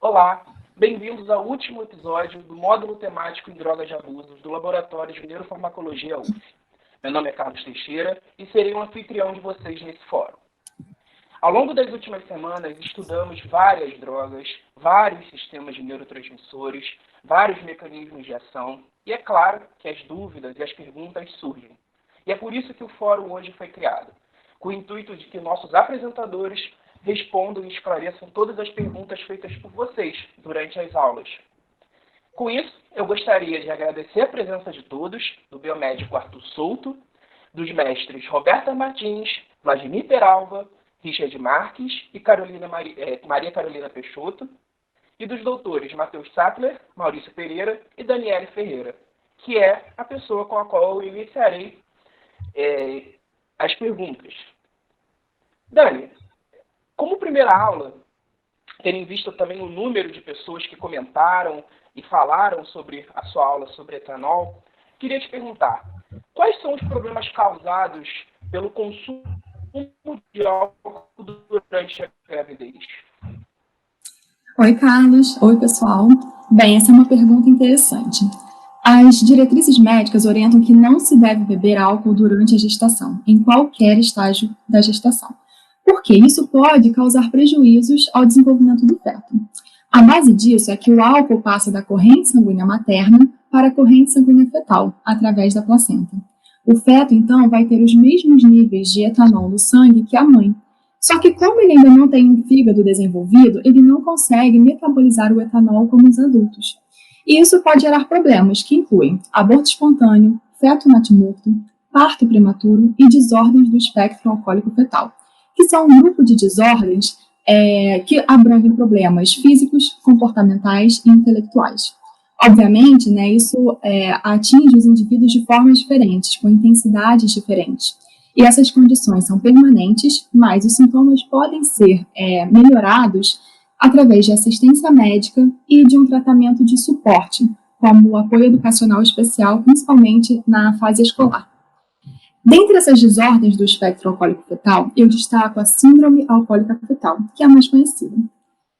Olá, bem-vindos ao último episódio do módulo temático em drogas de abuso do Laboratório de Neurofarmacologia UF. Meu nome é Carlos Teixeira e serei um anfitrião de vocês nesse fórum. Ao longo das últimas semanas, estudamos várias drogas, vários sistemas de neurotransmissores, vários mecanismos de ação, e é claro que as dúvidas e as perguntas surgem. E é por isso que o fórum hoje foi criado, com o intuito de que nossos apresentadores respondam e esclareçam todas as perguntas feitas por vocês durante as aulas. Com isso, eu gostaria de agradecer a presença de todos, do biomédico Arthur Souto, dos mestres Roberta Martins, Vladimir Peralva, Richard Marques e Maria Carolina Peixoto, e dos doutores Matheus Sattler, Maurício Pereira e Daniele Ferreira, que é a pessoa com a qual eu iniciarei as perguntas. Dani, como primeira aula, terem visto também o número de pessoas que comentaram e falaram sobre a sua aula sobre etanol, queria te perguntar, quais são os problemas causados pelo consumo de álcool durante a gravidez? Oi, Carlos. Oi, pessoal. Bem, essa é uma pergunta interessante. As diretrizes médicas orientam que não se deve beber álcool durante a gestação, em qualquer estágio da gestação, porque isso pode causar prejuízos ao desenvolvimento do feto. A base disso é que o álcool passa da corrente sanguínea materna para a corrente sanguínea fetal, através da placenta. O feto, então, vai ter os mesmos níveis de etanol no sangue que a mãe. Só que como ele ainda não tem um fígado desenvolvido, ele não consegue metabolizar o etanol como os adultos. E isso pode gerar problemas que incluem aborto espontâneo, feto natimorto, parto prematuro e desordens do espectro alcoólico fetal, que são um grupo de desordens que abrangem problemas físicos, comportamentais e intelectuais. Obviamente, isso atinge os indivíduos de formas diferentes, com intensidades diferentes. E essas condições são permanentes, mas os sintomas podem ser melhorados através de assistência médica e de um tratamento de suporte, como o apoio educacional especial, principalmente na fase escolar. Dentre essas desordens do espectro alcoólico fetal, eu destaco a síndrome alcoólica fetal, que é a mais conhecida.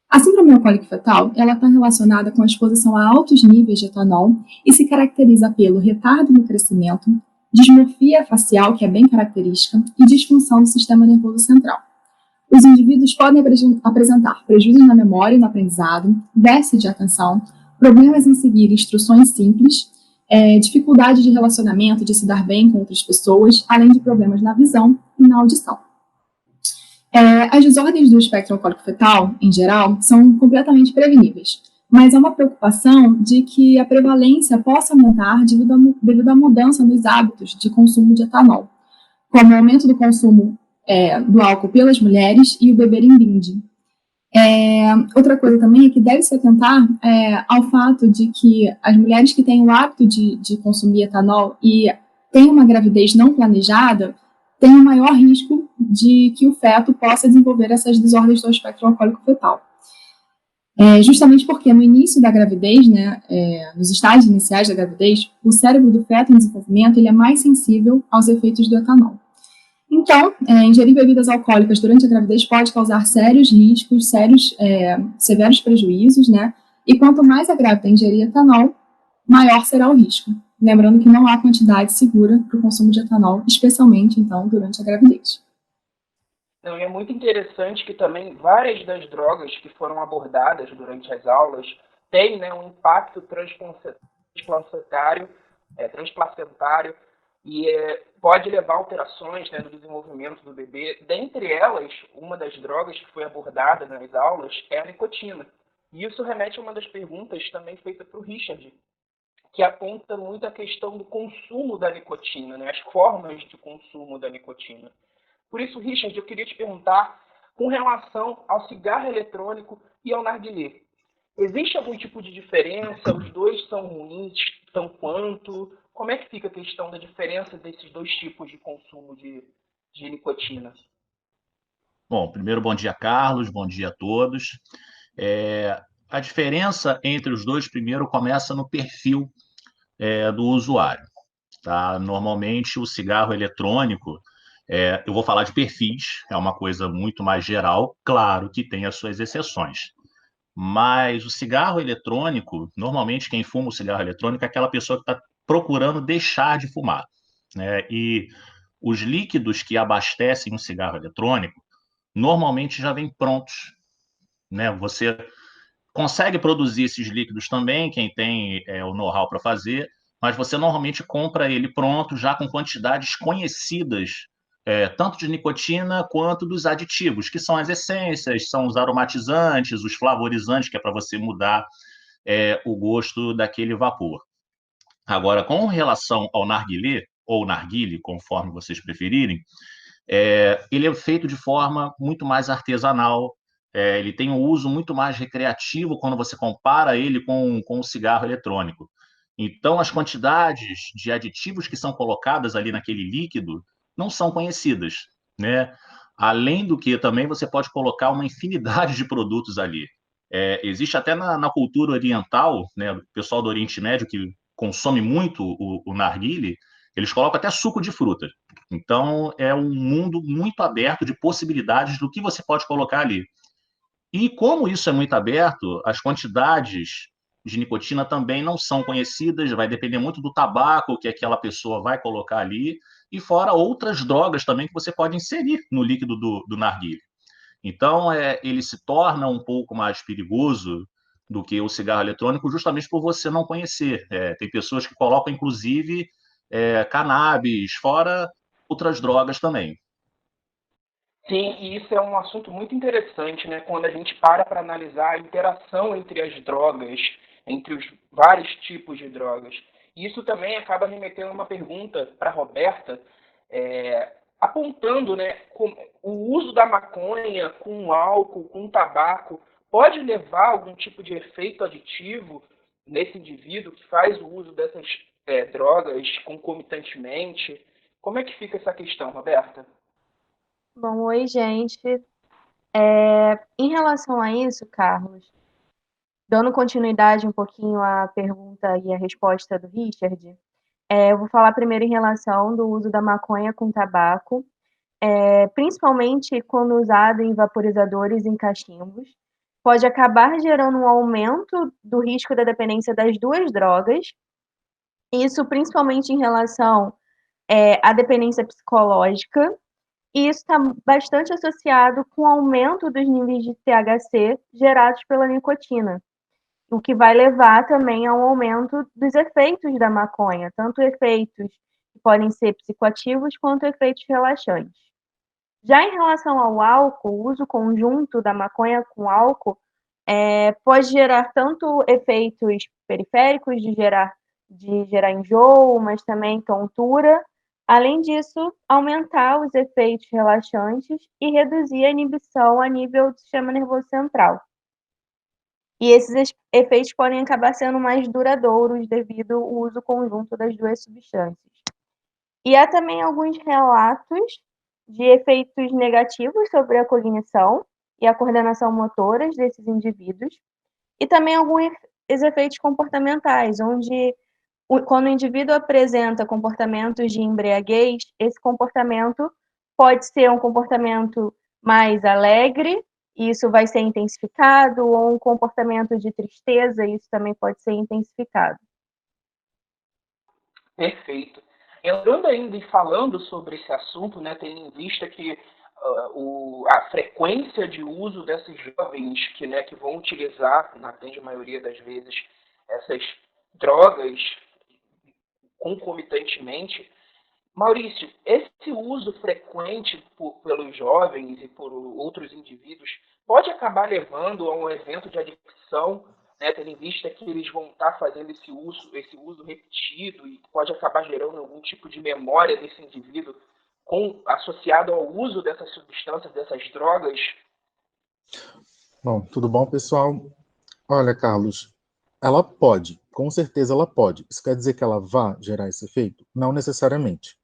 A síndrome alcoólica fetal, ela está relacionada com a exposição a altos níveis de etanol e se caracteriza pelo retardo no crescimento, dismorfia facial, que é bem característica, e disfunção do sistema nervoso central. Os indivíduos podem apresentar prejuízos na memória e no aprendizado, déficit de atenção, problemas em seguir instruções simples, dificuldade de relacionamento, de se dar bem com outras pessoas, além de problemas na visão e na audição. As desordens do espectro alcoólico fetal, em geral, são completamente preveníveis, mas há uma preocupação de que a prevalência possa aumentar devido à mudança nos hábitos de consumo de etanol, como o aumento do consumo do álcool pelas mulheres e o beber em brinde. Outra coisa também é que deve se atentar ao fato de que as mulheres que têm o hábito de consumir etanol e têm uma gravidez não planejada têm um maior risco de que o feto possa desenvolver essas desordens do espectro alcoólico fetal. Justamente porque no início da gravidez, nos estágios iniciais da gravidez, o cérebro do feto em desenvolvimento ele é mais sensível aos efeitos do etanol. Então, ingerir bebidas alcoólicas durante a gravidez pode causar sérios riscos, severos prejuízos, E quanto mais a grávida ingerir etanol, maior será o risco. Lembrando que não há quantidade segura para o consumo de etanol, especialmente, então, durante a gravidez. Então, é muito interessante que também várias das drogas que foram abordadas durante as aulas têm um impacto transplacentário e pode levar a alterações no desenvolvimento do bebê. Dentre elas, uma das drogas que foi abordada nas aulas é a nicotina. E isso remete a uma das perguntas também feita para o Richard, que aponta muito a questão do consumo da nicotina, as formas de consumo da nicotina. Por isso, Richard, eu queria te perguntar com relação ao cigarro eletrônico e ao narguilé. Existe algum tipo de diferença? Os dois são ruins? Tão quanto? Como é que fica a questão da diferença desses dois tipos de consumo de nicotina? Bom, primeiro, bom dia, Carlos, bom dia a todos. A diferença entre os dois, primeiro, começa no perfil do usuário. Tá? Normalmente, o cigarro eletrônico Eu vou falar de perfis, é uma coisa muito mais geral, claro que tem as suas exceções. Mas o cigarro eletrônico, normalmente quem fuma o cigarro eletrônico é aquela pessoa que está procurando deixar de fumar, né? E os líquidos que abastecem um cigarro eletrônico normalmente já vêm prontos, né? Você consegue produzir esses líquidos também, quem tem o know-how para fazer, mas você normalmente compra ele pronto, já com quantidades conhecidas, tanto de nicotina quanto dos aditivos, que são as essências, são os aromatizantes, os flavorizantes, que é para você mudar o gosto daquele vapor. Agora, com relação ao narguilé, ou narguile, conforme vocês preferirem, ele é feito de forma muito mais artesanal, ele tem um uso muito mais recreativo quando você compara ele com o cigarro eletrônico. Então, as quantidades de aditivos que são colocadas ali naquele líquido não são conhecidas, né? Além do que, também você pode colocar uma infinidade de produtos ali. Existe até na cultura oriental, né, o pessoal do Oriente Médio que consome muito o narguile, eles colocam até suco de fruta. Então, é um mundo muito aberto de possibilidades do que você pode colocar ali. E como isso é muito aberto, as quantidades de nicotina também não são conhecidas, vai depender muito do tabaco que aquela pessoa vai colocar ali, e fora outras drogas também que você pode inserir no líquido do narguilé. Então, ele se torna um pouco mais perigoso do que o cigarro eletrônico, justamente por você não conhecer. Tem pessoas que colocam, inclusive, cannabis, fora outras drogas também. Sim, e isso é um assunto muito interessante, né? Quando a gente para analisar a interação entre as drogas, entre os vários tipos de drogas. E isso também acaba remetendo uma pergunta para a Roberta, apontando, né, o uso da maconha com álcool, com tabaco, pode levar a algum tipo de efeito aditivo nesse indivíduo que faz o uso dessas drogas concomitantemente? Como é que fica essa questão, Roberta? Bom, oi, gente. Em relação a isso, Carlos, dando continuidade um pouquinho à pergunta e à resposta do Richard, eu vou falar primeiro em relação do uso da maconha com tabaco, principalmente quando usado em vaporizadores em cachimbos, pode acabar gerando um aumento do risco da dependência das duas drogas, isso principalmente em relação à dependência psicológica. E isso está bastante associado com o aumento dos níveis de THC gerados pela nicotina, o que vai levar também ao aumento dos efeitos da maconha, tanto efeitos que podem ser psicoativos quanto efeitos relaxantes. Já em relação ao álcool, o uso conjunto da maconha com álcool pode gerar tanto efeitos periféricos de gerar enjoo, mas também tontura. Além disso, aumentar os efeitos relaxantes e reduzir a inibição a nível do sistema nervoso central. E esses efeitos podem acabar sendo mais duradouros devido ao uso conjunto das duas substâncias. E há também alguns relatos de efeitos negativos sobre a cognição e a coordenação motoras desses indivíduos, e também alguns efeitos comportamentais, onde quando o indivíduo apresenta comportamentos de embriaguez, esse comportamento pode ser um comportamento mais alegre, e isso vai ser intensificado, ou um comportamento de tristeza, e isso também pode ser intensificado. Perfeito. Entrando ainda e falando sobre esse assunto, né, tendo em vista que a frequência de uso desses jovens que vão utilizar, na grande maioria das vezes, essas drogas concomitantemente, Maurício, esse uso frequente pelos jovens e por outros indivíduos pode acabar levando a um evento de adicção, né, tendo em vista que eles vão estar fazendo esse uso repetido e pode acabar gerando algum tipo de memória desse indivíduo associado ao uso dessas substâncias, dessas drogas? Bom, tudo bom, pessoal? Olha, Carlos, ela pode, com certeza ela pode. Isso quer dizer que ela vai gerar esse efeito? Não necessariamente.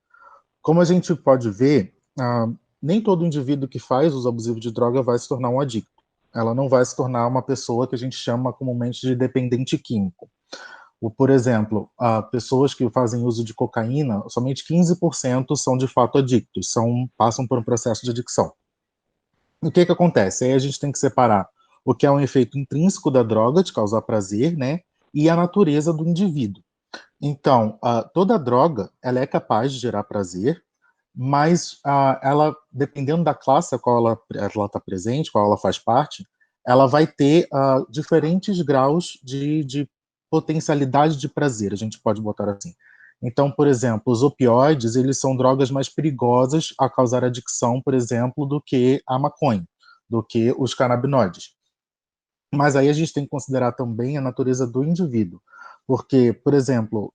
Como a gente pode ver, nem todo indivíduo que faz uso abusivo de droga vai se tornar um adicto. Ela não vai se tornar uma pessoa que a gente chama comumente de dependente químico. Por exemplo, pessoas que fazem uso de cocaína, somente 15% são de fato adictos, passam por um processo de adicção. O que acontece? Aí a gente tem que separar o que é um efeito intrínseco da droga, de causar prazer, né, e a natureza do indivíduo. Então, toda droga, ela é capaz de gerar prazer, mas ela, dependendo da classe a qual ela está presente, qual ela faz parte, ela vai ter diferentes graus de potencialidade de prazer, a gente pode botar assim. Então, por exemplo, os opioides, eles são drogas mais perigosas a causar adicção, por exemplo, do que a maconha, do que os canabinoides. Mas aí a gente tem que considerar também a natureza do indivíduo, porque, por exemplo,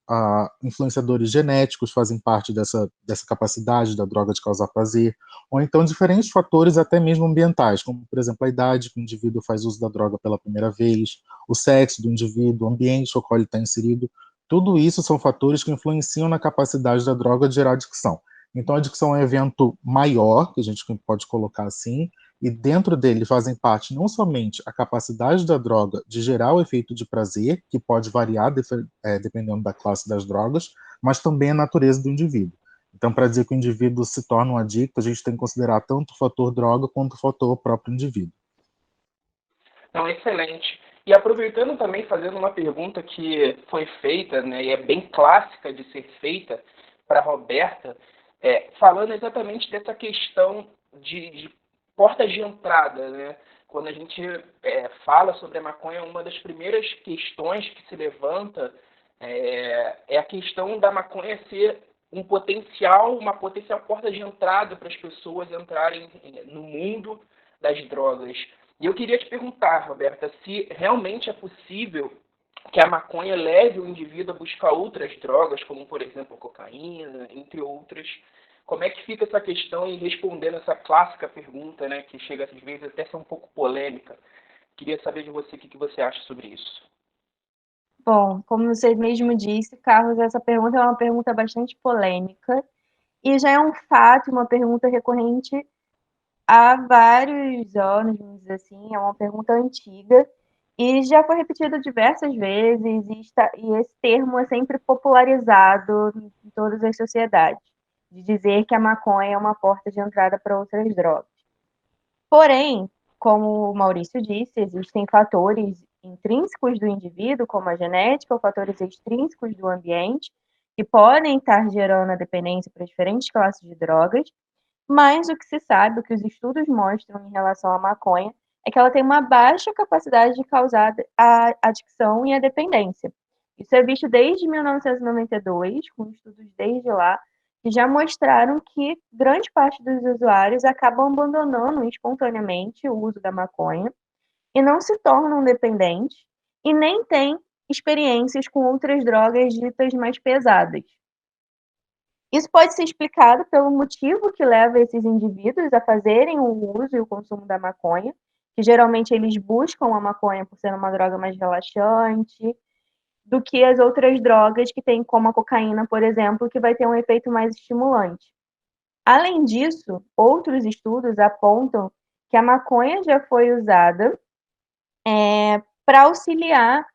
influenciadores genéticos fazem parte dessa capacidade da droga de causar prazer, ou então diferentes fatores até mesmo ambientais, como, por exemplo, a idade que o indivíduo faz uso da droga pela primeira vez, o sexo do indivíduo, o ambiente no qual ele está inserido, tudo isso são fatores que influenciam na capacidade da droga de gerar adicção. Então, a adicção é um evento maior, que a gente pode colocar assim, e dentro dele fazem parte não somente a capacidade da droga de gerar o efeito de prazer, que pode variar dependendo da classe das drogas, mas também a natureza do indivíduo. Então, para dizer que o indivíduo se torna um adicto, a gente tem que considerar tanto o fator droga quanto o fator próprio indivíduo. Não, excelente. E aproveitando também, fazendo uma pergunta que foi feita, né, e é bem clássica de ser feita para a Roberta, falando exatamente dessa questão de portas de entrada, né? Quando a gente fala sobre a maconha, uma das primeiras questões que se levanta é a questão da maconha ser uma potencial porta de entrada para as pessoas entrarem no mundo das drogas. E eu queria te perguntar, Roberta, se realmente é possível que a maconha leve o indivíduo a buscar outras drogas, como, por exemplo, a cocaína, entre outras. Como é que fica essa questão em respondendo essa clássica pergunta, né, que chega às vezes até a ser um pouco polêmica? Queria saber de você o que você acha sobre isso. Bom, como você mesmo disse, Carlos, essa pergunta é uma pergunta bastante polêmica e já é um fato, uma pergunta recorrente há vários anos, vamos dizer assim, é uma pergunta antiga e já foi repetido diversas vezes e esse termo é sempre popularizado em todas as sociedades, de dizer que a maconha é uma porta de entrada para outras drogas. Porém, como o Maurício disse, existem fatores intrínsecos do indivíduo, como a genética, ou fatores extrínsecos do ambiente, que podem estar gerando a dependência para diferentes classes de drogas, mas o que se sabe, o que os estudos mostram em relação à maconha, é que ela tem uma baixa capacidade de causar a adicção e a dependência. Isso é visto desde 1992, com estudos desde lá, que já mostraram que grande parte dos usuários acabam abandonando espontaneamente o uso da maconha e não se tornam dependentes e nem têm experiências com outras drogas ditas mais pesadas. Isso pode ser explicado pelo motivo que leva esses indivíduos a fazerem o uso e o consumo da maconha, que geralmente eles buscam a maconha por ser uma droga mais relaxante, do que as outras drogas que têm, como a cocaína, por exemplo, que vai ter um efeito mais estimulante. Além disso, outros estudos apontam que a maconha já foi usada para auxiliar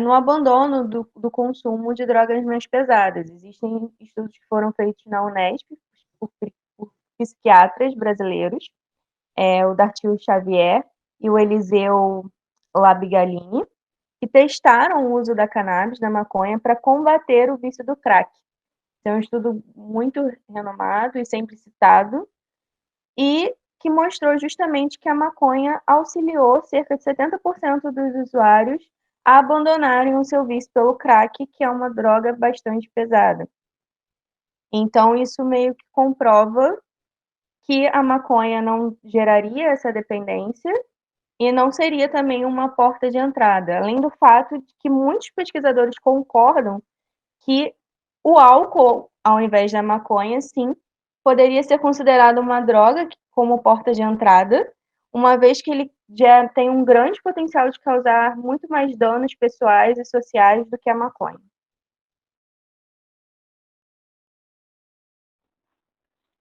no abandono do consumo de drogas mais pesadas. Existem estudos que foram feitos na Unesp por psiquiatras brasileiros, o Dartil Xavier e o Eliseu Labigalini, que testaram o uso da cannabis, da maconha, para combater o vício do crack. É um estudo muito renomado e sempre citado, e que mostrou justamente que a maconha auxiliou cerca de 70% dos usuários a abandonarem o seu vício pelo crack, que é uma droga bastante pesada. Então, isso meio que comprova que a maconha não geraria essa dependência e não seria também uma porta de entrada, além do fato de que muitos pesquisadores concordam que o álcool, ao invés da maconha, sim, poderia ser considerado uma droga como porta de entrada, uma vez que ele já tem um grande potencial de causar muito mais danos pessoais e sociais do que a maconha.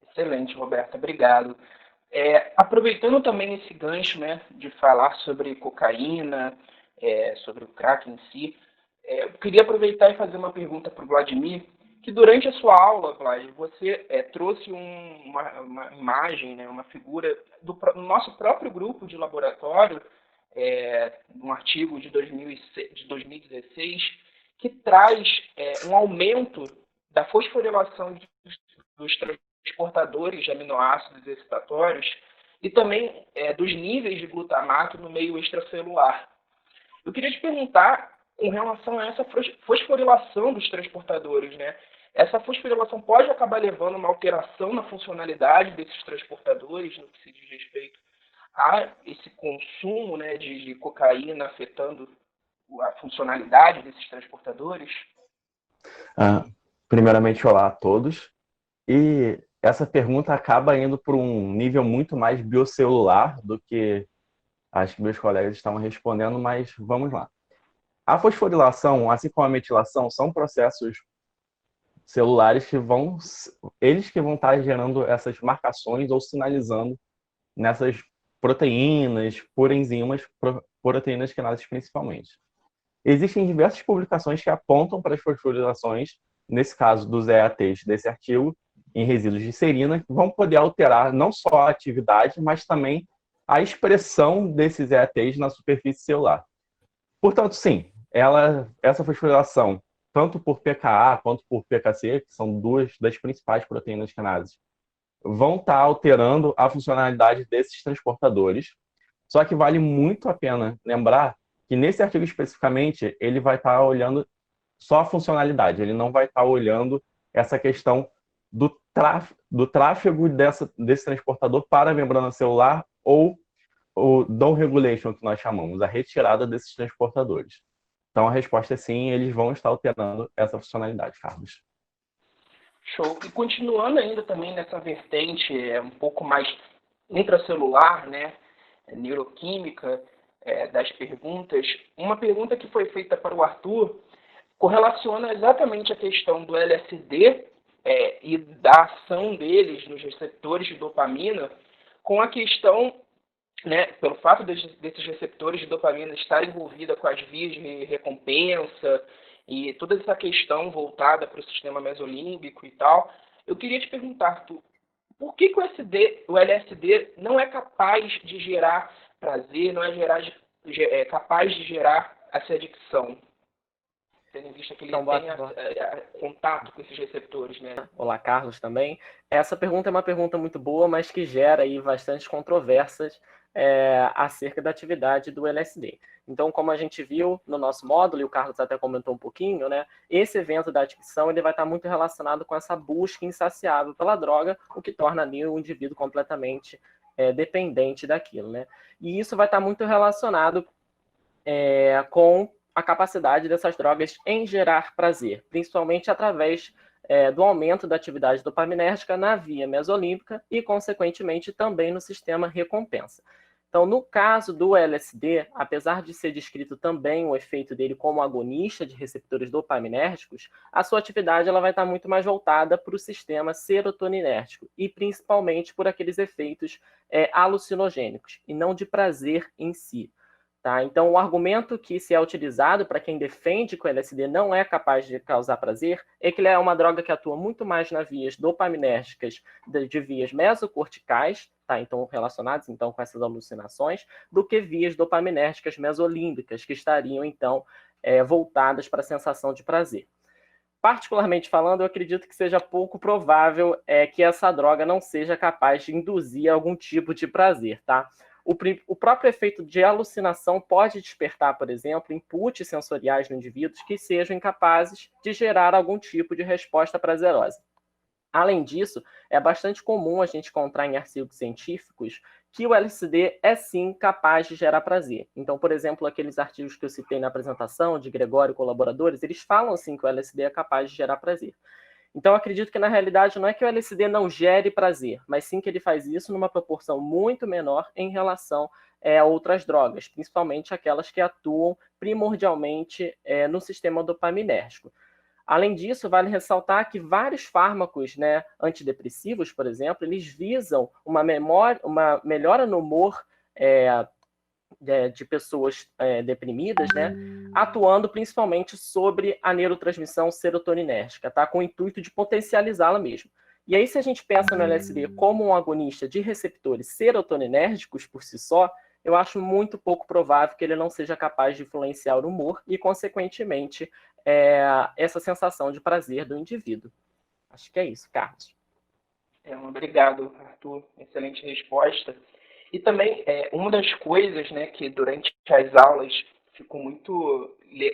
Excelente, Roberta, obrigado. Aproveitando também esse gancho, né, de falar sobre cocaína, sobre o crack em si, Eu queria aproveitar e fazer uma pergunta para o Vladimir, que durante a sua aula, Vlad, você trouxe uma imagem, né, uma figura do nosso próprio grupo de laboratório, um artigo de 2016, que traz um aumento da fosforilação dos transportadores de aminoácidos excitatórios e também dos níveis de glutamato no meio extracelular. Eu queria te perguntar com relação a essa fosforilação dos transportadores, né? Essa fosforilação pode acabar levando a uma alteração na funcionalidade desses transportadores, no que se diz respeito a esse consumo, né, de cocaína afetando a funcionalidade desses transportadores? Primeiramente, olá a todos. E essa pergunta acaba indo para um nível muito mais biocelular do que acho que meus colegas estavam respondendo, mas vamos lá. A fosforilação, assim como a metilação, são processos celulares que vão estar gerando essas marcações ou sinalizando nessas proteínas, por enzimas, proteínas quinases principalmente. Existem diversas publicações que apontam para as fosforilações, nesse caso dos EATs desse artigo, em resíduos de serina, que vão poder alterar não só a atividade, mas também a expressão desses EATs na superfície celular. Portanto, sim, essa fosforilação, tanto por pKa quanto por pKc, que são duas das principais proteínas quinases, vão estar alterando a funcionalidade desses transportadores. Só que vale muito a pena lembrar que nesse artigo especificamente, ele vai estar olhando só a funcionalidade, ele não vai estar olhando essa questão do tráfego desse transportador para a membrana celular ou o down regulation, que nós chamamos, a retirada desses transportadores. Então, a resposta é sim, eles vão estar alterando essa funcionalidade, Carlos. Show. E continuando ainda também nessa vertente um pouco mais intracelular, né, neuroquímica, das perguntas, uma pergunta que foi feita para o Arthur correlaciona exatamente a questão do LSD e da ação deles nos receptores de dopamina com a questão, né, pelo fato desses receptores de dopamina estarem envolvidos com as vias de recompensa e toda essa questão voltada para o sistema mesolímbico e tal. Eu queria te perguntar, Arthur, por que o LSD não é capaz de gerar prazer, não é capaz de gerar essa adicção? Tendo em vista que ele tem contato com esses receptores, né? Olá, Carlos, também. Essa pergunta é uma pergunta muito boa, mas que gera aí bastante controvérsias acerca da atividade do LSD. Então, como a gente viu no nosso módulo, e o Carlos até comentou um pouquinho, né, esse evento da adicção ele vai estar muito relacionado com essa busca insaciável pela droga, o que torna ali o indivíduo completamente dependente daquilo, né? E isso vai estar muito relacionado com a capacidade dessas drogas em gerar prazer, principalmente através do aumento da atividade dopaminérgica na via mesolímbica e, consequentemente, também no sistema recompensa. Então, no caso do LSD, apesar de ser descrito também o efeito dele como agonista de receptores dopaminérgicos, a sua atividade ela vai estar muito mais voltada para o sistema serotoninérgico e principalmente por aqueles efeitos alucinogênicos e não de prazer em si. Tá? Então, o argumento que se é utilizado para quem defende que o LSD não é capaz de causar prazer é que ele é uma droga que atua muito mais nas vias dopaminérgicas de vias mesocorticais, tá? Então, relacionadas então, com essas alucinações, do que vias dopaminérgicas mesolímbicas, que estariam, então, voltadas para a sensação de prazer. Particularmente falando, eu acredito que seja pouco provável que essa droga não seja capaz de induzir algum tipo de prazer, tá? O próprio efeito de alucinação pode despertar, por exemplo, inputs sensoriais no indivíduo que sejam incapazes de gerar algum tipo de resposta prazerosa. Além disso, é bastante comum a gente encontrar em artigos científicos que o LSD é sim capaz de gerar prazer. Então, por exemplo, aqueles artigos que eu citei na apresentação, de Gregório e colaboradores, eles falam sim que o LSD é capaz de gerar prazer. Então, eu acredito que, na realidade, não é que o LSD não gere prazer, mas sim que ele faz isso numa proporção muito menor em relação a outras drogas, principalmente aquelas que atuam primordialmente no sistema dopaminérgico. Além disso, vale ressaltar que vários fármacos, né, antidepressivos, por exemplo, eles visam uma melhora no humor de pessoas deprimidas, né, atuando principalmente sobre a neurotransmissão serotoninérgica, tá? Com o intuito de potencializá-la mesmo. E aí, se a gente pensa no LSD como um agonista de receptores serotoninérgicos por si só, eu acho muito pouco provável que ele não seja capaz de influenciar o humor e, consequentemente, essa sensação de prazer do indivíduo. Acho que é isso, Carlos. Obrigado, Arthur. Excelente resposta. E também, uma das coisas, né, que durante as aulas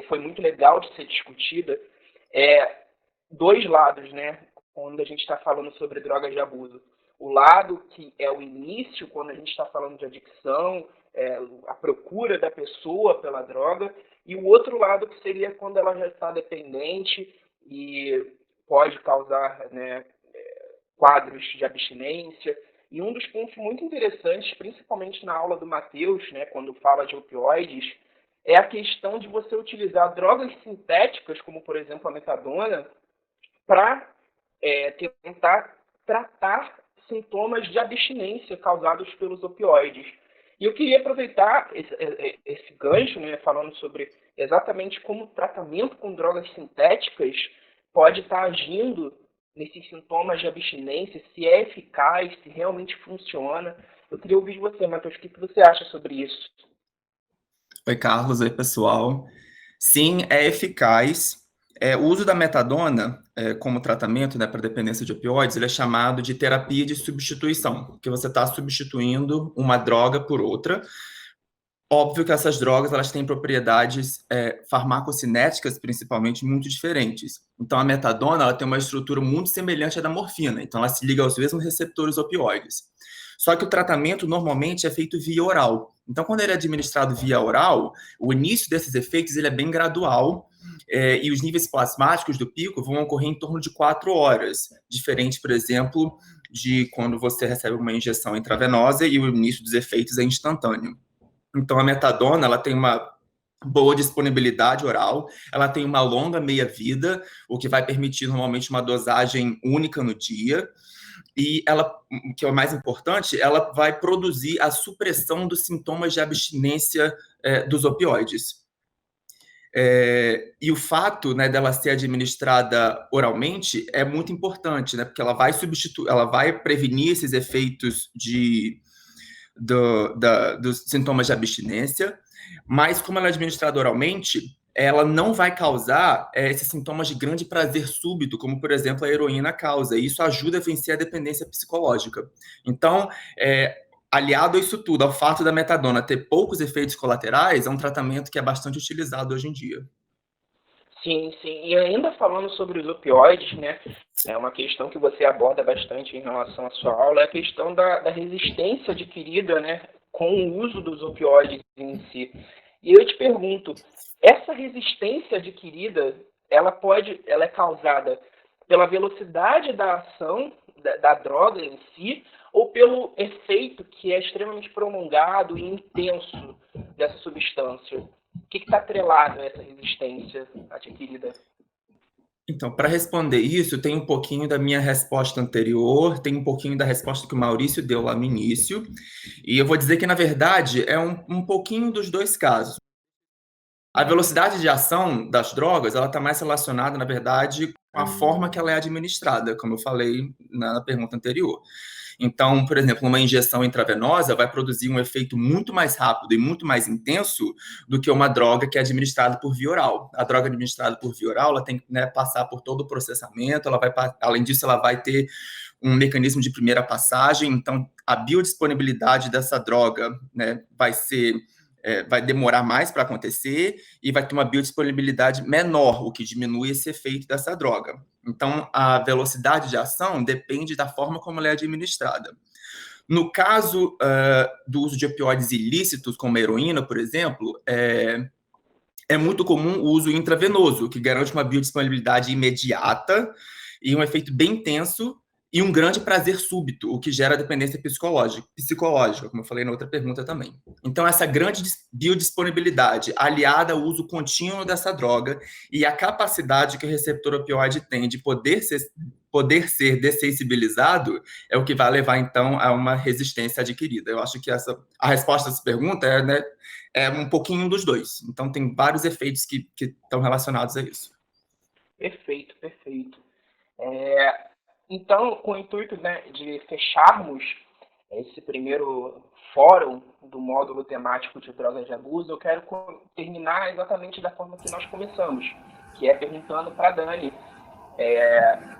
foi muito legal de ser discutida, dois lados, né, quando a gente está falando sobre drogas de abuso. O lado que é o início, quando a gente está falando de adicção, a procura da pessoa pela droga, e o outro lado que seria quando ela já está dependente e pode causar, né, quadros de abstinência. E um dos pontos muito interessantes, principalmente na aula do Matheus, né, quando fala de opioides, é a questão de você utilizar drogas sintéticas, como, por exemplo, a metadona, para tentar tratar sintomas de abstinência causados pelos opioides. E eu queria aproveitar esse gancho, né, falando sobre exatamente como o tratamento com drogas sintéticas pode estar agindo nesses sintomas de abstinência, se é eficaz, se realmente funciona. Eu queria ouvir de você, Matheus, o que você acha sobre isso? Oi, Carlos. Oi, pessoal. Sim, é eficaz. O uso da metadona como tratamento, né, para dependência de opioides, ele é chamado de terapia de substituição, porque você está substituindo uma droga por outra. Óbvio que essas drogas elas têm propriedades farmacocinéticas, principalmente, muito diferentes. Então, a metadona ela tem uma estrutura muito semelhante à da morfina. Então, ela se liga aos mesmos receptores opioides. Só que o tratamento, normalmente, é feito via oral. Então, quando ele é administrado via oral, o início desses efeitos ele é bem gradual e os níveis plasmáticos do pico vão ocorrer em torno de 4 horas. Diferente, por exemplo, de quando você recebe uma injeção intravenosa e o início dos efeitos é instantâneo. Então, a metadona, ela tem uma boa disponibilidade oral, ela tem uma longa meia-vida, o que vai permitir, normalmente, uma dosagem única no dia, e ela, o que é o mais importante, ela vai produzir a supressão dos sintomas de abstinência dos opioides. E o fato, né, dela ser administrada oralmente é muito importante, né, porque ela vai prevenir esses efeitos dos sintomas de abstinência, mas como ela é administrada oralmente, ela não vai causar esses sintomas de grande prazer súbito, como, por exemplo, a heroína causa, e isso ajuda a vencer a dependência psicológica. Então, aliado a isso tudo, ao fato da metadona ter poucos efeitos colaterais, é um tratamento que é bastante utilizado hoje em dia. Sim, sim. E ainda falando sobre os opioides, né, é uma questão que você aborda bastante em relação à sua aula, é a questão da resistência adquirida, né, com o uso dos opioides em si. E eu te pergunto, essa resistência adquirida, ela é causada pela velocidade da ação da droga em si, ou pelo efeito que é extremamente prolongado e intenso dessa substância? O que está atrelado a essa resistência adquirida? Então, para responder isso, tem um pouquinho da minha resposta anterior, tem um pouquinho da resposta que o Maurício deu lá no início, e eu vou dizer que, na verdade, é um pouquinho dos dois casos. A velocidade de ação das drogas, ela está mais relacionada, na verdade, com a forma que ela é administrada, como eu falei na pergunta anterior. Então, por exemplo, uma injeção intravenosa vai produzir um efeito muito mais rápido e muito mais intenso do que uma droga que é administrada por via oral. A droga administrada por via oral, ela tem que, né, passar por todo o processamento, além disso, ela vai ter um mecanismo de primeira passagem, então a biodisponibilidade dessa droga, né, vai demorar mais para acontecer e vai ter uma biodisponibilidade menor, o que diminui esse efeito dessa droga. Então, a velocidade de ação depende da forma como ela é administrada. No caso do uso de opioides ilícitos, como a heroína, por exemplo, é muito comum o uso intravenoso, que garante uma biodisponibilidade imediata e um efeito bem intenso e um grande prazer súbito, o que gera dependência psicológica, como eu falei na outra pergunta também. Então, essa grande biodisponibilidade, aliada ao uso contínuo dessa droga e a capacidade que o receptor opioide tem de poder ser poder ser dessensibilizado é o que vai levar, então, a uma resistência adquirida. Eu acho que a resposta a essa pergunta é um pouquinho dos dois. Então, tem vários efeitos que estão relacionados a isso. Perfeito, perfeito. Então, com o intuito, né, de fecharmos esse primeiro fórum do módulo temático de drogas de abuso, eu quero terminar exatamente da forma que nós começamos, que é perguntando para a Dani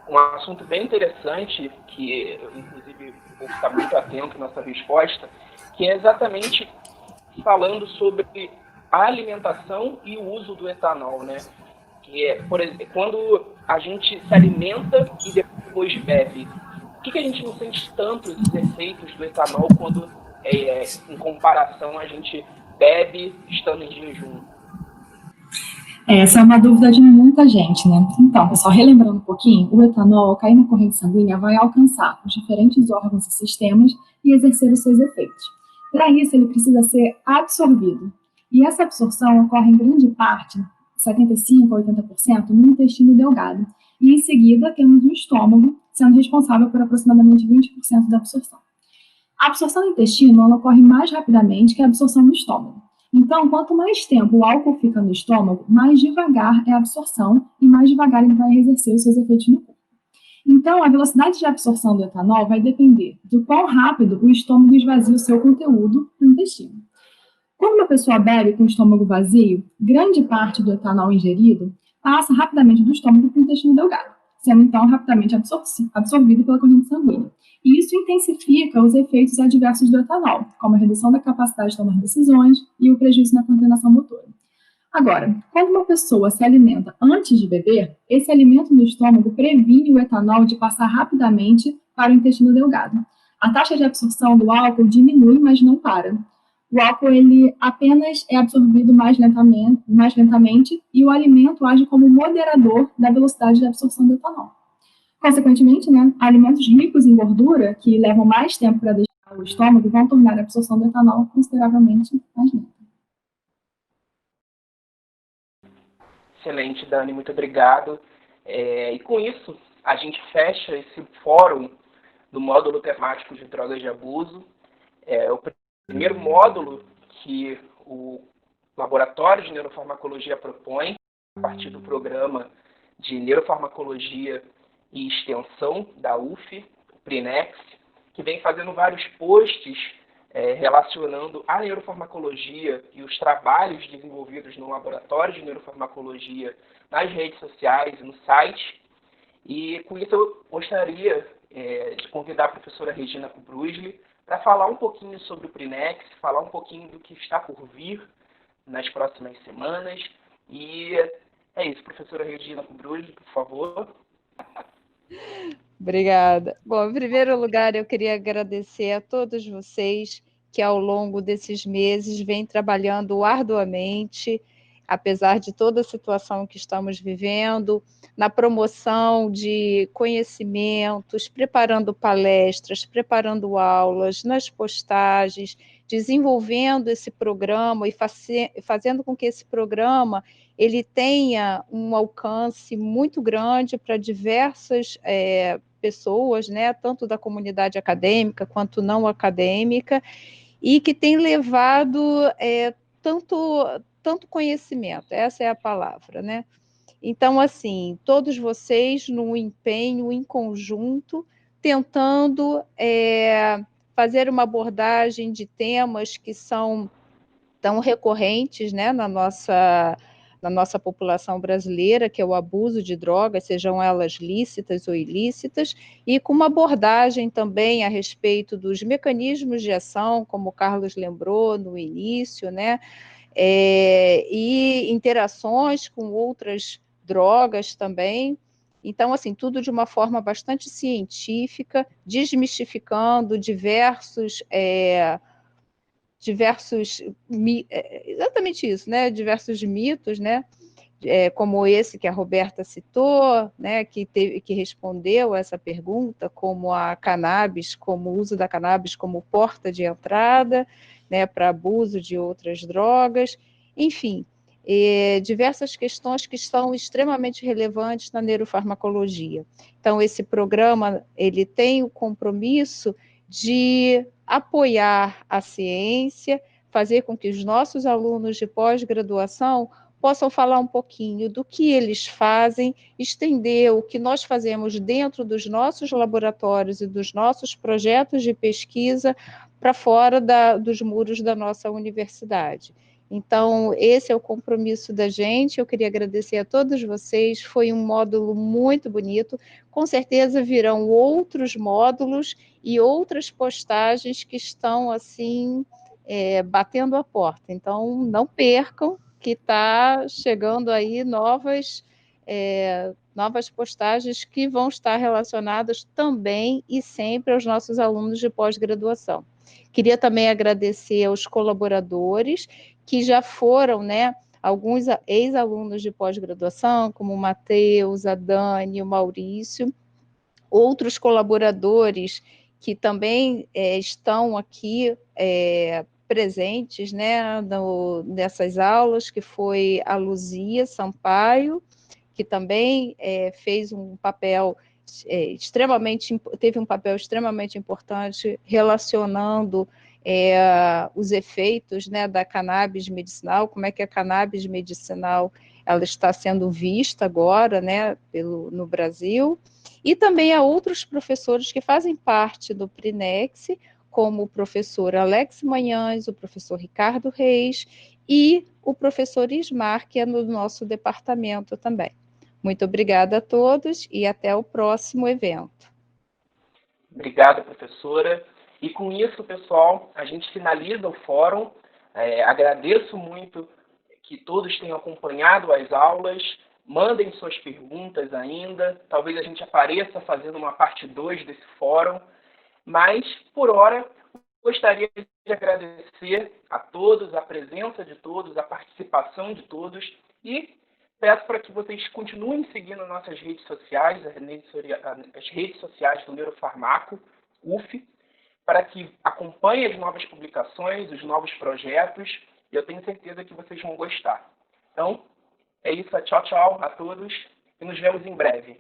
um assunto bem interessante, que eu, inclusive, vou ficar muito atento nessa resposta, que é exatamente falando sobre a alimentação e o uso do etanol, né? Que é, por exemplo, quando a gente se alimenta e depois bebe, por que a gente não sente tanto esses efeitos do etanol quando, em comparação, a gente bebe estando em jejum? Essa é uma dúvida de muita gente, né? Então, pessoal, relembrando um pouquinho, o etanol, ao cair na corrente sanguínea, vai alcançar os diferentes órgãos e sistemas e exercer os seus efeitos. Para isso, ele precisa ser absorvido. E essa absorção ocorre em grande parte, 75% a 80%, no intestino delgado. E, em seguida, temos o estômago, sendo responsável por aproximadamente 20% da absorção. A absorção no intestino ela ocorre mais rapidamente que a absorção no estômago. Então, quanto mais tempo o álcool fica no estômago, mais devagar é a absorção e mais devagar ele vai exercer os seus efeitos no corpo. Então, a velocidade de absorção do etanol vai depender do quão rápido o estômago esvazia o seu conteúdo no intestino. Quando uma pessoa bebe com o estômago vazio, grande parte do etanol ingerido passa rapidamente do estômago para o intestino delgado, sendo então rapidamente absorvido pela corrente sanguínea. E isso intensifica os efeitos adversos do etanol, como a redução da capacidade de tomar decisões e o prejuízo na coordenação motora. Agora, quando uma pessoa se alimenta antes de beber, esse alimento no estômago previne o etanol de passar rapidamente para o intestino delgado. A taxa de absorção do álcool diminui, mas não para. O álcool ele apenas é absorvido mais lentamente e o alimento age como moderador da velocidade de absorção do etanol. Consequentemente, né, alimentos ricos em gordura, que levam mais tempo para deixar o estômago, vão tornar a absorção do etanol consideravelmente mais lenta. Excelente, Dani, muito obrigado. E com isso, a gente fecha esse fórum do módulo temático de drogas de abuso. O primeiro módulo que o Laboratório de Neurofarmacologia propõe, a partir do programa de Neurofarmacologia e Extensão da UF, o PRINEX, que vem fazendo vários posts relacionando a neurofarmacologia e os trabalhos desenvolvidos no Laboratório de Neurofarmacologia nas redes sociais e no site. E com isso eu gostaria de convidar a professora Regina Kubrusli para falar um pouquinho sobre o PRINEX, falar um pouquinho do que está por vir nas próximas semanas. E é isso, professora Regina Kubrusli, por favor. Obrigada. Bom, em primeiro lugar, eu queria agradecer a todos vocês que, ao longo desses meses, vêm trabalhando arduamente, apesar de toda a situação que estamos vivendo, na promoção de conhecimentos, preparando palestras, preparando aulas, nas postagens, desenvolvendo esse programa e fazendo com que esse programa ele tenha um alcance muito grande para diversas pessoas, né, tanto da comunidade acadêmica quanto não acadêmica, e que tem levado tanto conhecimento, essa é a palavra, né? Então, assim, todos vocês num empenho em conjunto, tentando fazer uma abordagem de temas que são tão recorrentes, né, na nossa população brasileira, que é o abuso de drogas, sejam elas lícitas ou ilícitas, e com uma abordagem também a respeito dos mecanismos de ação, como o Carlos lembrou no início, né, e interações com outras drogas também. Então, assim, tudo de uma forma bastante científica, desmistificando exatamente isso, né? Diversos mitos, né? Como esse que a Roberta citou, né? Que respondeu a essa pergunta, como a cannabis, como o uso da cannabis como porta de entrada, né? Para abuso de outras drogas, enfim. diversas questões que são extremamente relevantes na neurofarmacologia. Então, esse programa, ele tem o compromisso de apoiar a ciência, fazer com que os nossos alunos de pós-graduação possam falar um pouquinho do que eles fazem, estender o que nós fazemos dentro dos nossos laboratórios e dos nossos projetos de pesquisa para fora dos muros da nossa universidade. Então, esse é o compromisso da gente. Eu queria agradecer a todos vocês. Foi um módulo muito bonito. Com certeza virão outros módulos e outras postagens que estão, assim, batendo a porta. Então, não percam, que está chegando aí novas postagens que vão estar relacionadas também e sempre aos nossos alunos de pós-graduação. Queria também agradecer aos colaboradores que já foram, né, alguns ex-alunos de pós-graduação, como o Matheus, a Dani, o Maurício, outros colaboradores que também estão aqui presentes, né, nessas aulas, que foi a Luzia Sampaio, que também fez um papel teve um papel extremamente importante relacionando os efeitos, né, da cannabis medicinal, como é que a cannabis medicinal ela está sendo vista agora, né, no Brasil, e também há outros professores que fazem parte do Prinex, como o professor Alex Manhães, o professor Ricardo Reis e o professor Ismar, que é no nosso departamento também. Muito obrigada a todos e até o próximo evento. Obrigado, professora. E com isso, pessoal, a gente finaliza o fórum. Agradeço muito que todos tenham acompanhado as aulas. Mandem suas perguntas ainda. Talvez a gente apareça fazendo uma parte 2 desse fórum. Mas, por hora, gostaria de agradecer a todos, a presença de todos, a participação de todos e peço para que vocês continuem seguindo nossas redes sociais, as redes sociais do Neurofarmaco, UF, para que acompanhem as novas publicações, os novos projetos, e eu tenho certeza que vocês vão gostar. Então, é isso. Tchau, tchau a todos e nos vemos em breve.